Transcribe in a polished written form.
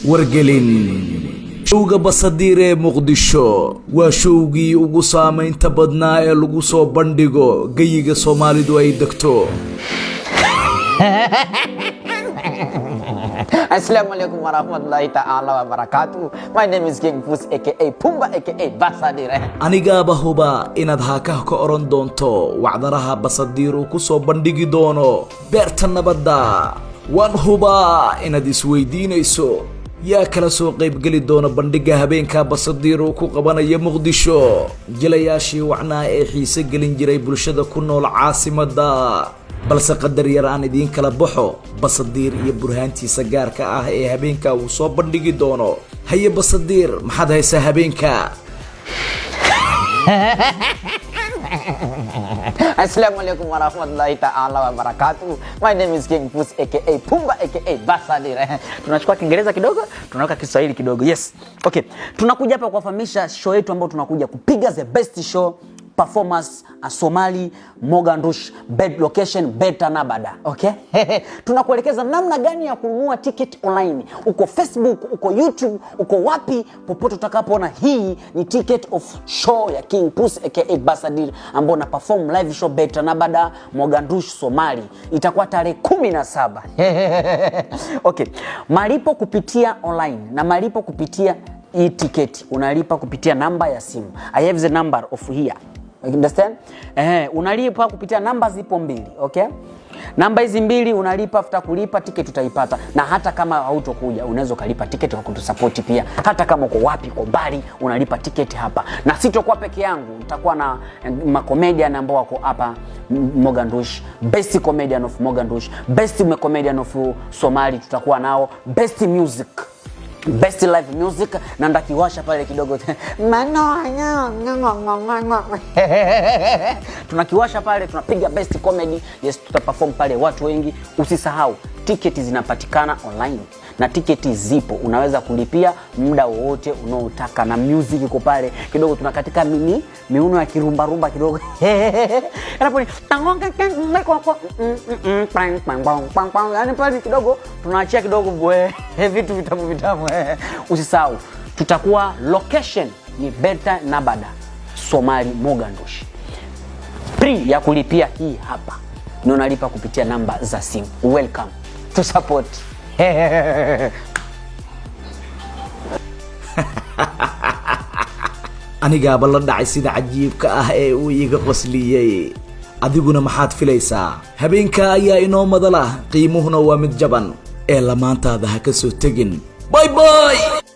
wargelin showga Basadire Muqdisho waa showgii ugu saameynta badnaa ee lagu soo bandhigo gayiga Soomaalidu ay degto. Assalamu alaikum warahmatullahi ta'ala wabarakatuh. My name is King Puss aka Pumba aka Basadire. Anigaaba huba inaad haakaha ka oran doonto wacdaraha Basadire ku soo bandhigi doono beerta nabadda. Waan huba inaad isweydiinayso yaa kala soo qayb gali doona bandhiga habeenka Basadire ku qabanaya Muqdisho. Jilayaashii wacnaa ee xiise gelin jiray bulshada ku nool caasimadda. balse qadar yar aan idin kala baxo Basadire iyo burhaantiisa gaarka ah ee habeenka uu soo bandhigi doono. haye Basadire maxaad haysaa habeenka? Assalamu alaikum warahmatullahi ta'ala wabarakatuh. My name is King Puss aka Pumba aka Basadire. Tunachukua Kiingereza kidogo, tunaweka Kiswahili kidogo. Yes. Okay. Tunakuja hapa kuwafahamisha show yetu ambayo tunakuja kupiga the best show performance Somali Mogadishu bed location Beta Nabada. Okay? Tunakuelekeza namna gani ya kununua ticket online. Uko Facebook, uko YouTube, uko wapi popote utakapoona. Hii ni ticket of show ya King Puss aka Basadire ambao na perform live show Beta Nabada Mogadishu Somali. Itakuwa tarehe 17. Okay. Malipo kupitia online na malipo kupitia e-ticket unalipa kupitia namba ya simu. I have the number of here. You understand? Unalipa kupitia namba zipo mbili, okay? Namba hizi mbili unalipa, after kulipa ticket utaipata. Na hata kama hautokuja unaweza kalipa ticket kwa kutusupport pia. Hata kama uko wapi, uko mbali, unalipa ticket hapa. Na sitokuwa peke yangu, nitakuwa na comedian ambao wako hapa Mogadishu, best comedian of Mogadishu, best comedian of Somali tutakuwa nao, best music, best live music, na ndakiwasha pale kidogo. Tunakiwasha pale, tunapiga best comedy. Yes, tutaperform pale watu wengi. Usisahau tiketi zinapatikana online na tiketi zipo, unaweza kulipia muda wote unaotaka, na music iko pale kidogo. Tunakatika miuno ya kirumba kidogo. Hapo ni yani pale kidogo tunaachia kidogo bwe vitu vitamu. Usisahau tutakuwa location ni Beta Nabada Somali Mogadishu. Free ya kulipia hii hapa. Na unalipa kupitia namba za simu. Welcome to support. aniga bal dhacay sida cajiibka ah ee uu iga qosliyay. adiguna maxaad filaysaa? habeenka ayaa inoo madala, qiimuhuna waa mid jaban ee lamaantaada ha ka soo tagin. Bye bye.